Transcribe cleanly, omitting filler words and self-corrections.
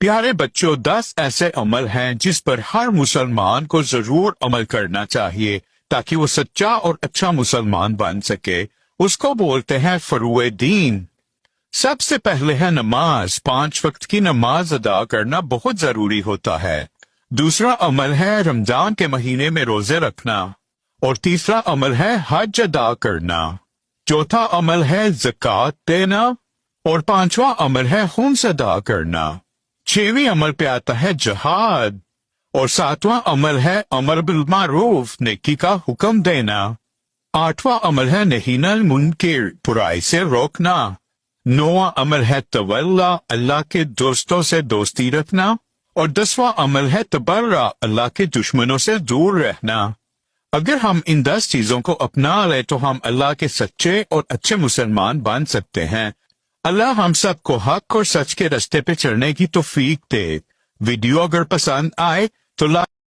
پیارے بچوں، 10 ایسے عمل ہیں جس پر ہر مسلمان کو ضرور عمل کرنا چاہیے تاکہ وہ سچا اور اچھا مسلمان بن سکے۔ اس کو بولتے ہیں فروع دین۔ سب سے پہلے ہے نماز۔ 5 وقت کی نماز ادا کرنا بہت ضروری ہوتا ہے۔ دوسرا عمل ہے رمضان کے مہینے میں روزے رکھنا، اور تیسرا عمل ہے حج ادا کرنا۔ چوتھا عمل ہے زکوٰۃ دینا، اور 5واں عمل ہے خمس ادا کرنا۔ 6ویں عمل پہ آتا ہے جہاد، اور 7واں عمل ہے امر بالمعروف، نیکی کا حکم دینا۔ 8واں عمل ہے نہی عن المنکر، برائی سے روکنا۔ 9واں عمل ہے تولا، اللہ کے دوستوں سے دوستی رکھنا، اور 10واں عمل ہے تبرع، اللہ کے دشمنوں سے دور رہنا۔ اگر ہم ان 10 چیزوں کو اپنا لیں تو ہم اللہ کے سچے اور اچھے مسلمان بن سکتے ہیں۔ اللہ ہم سب کو حق اور سچ کے راستے پہ چلنے کی توفیق دے۔ ویڈیو اگر پسند آئے تو لائک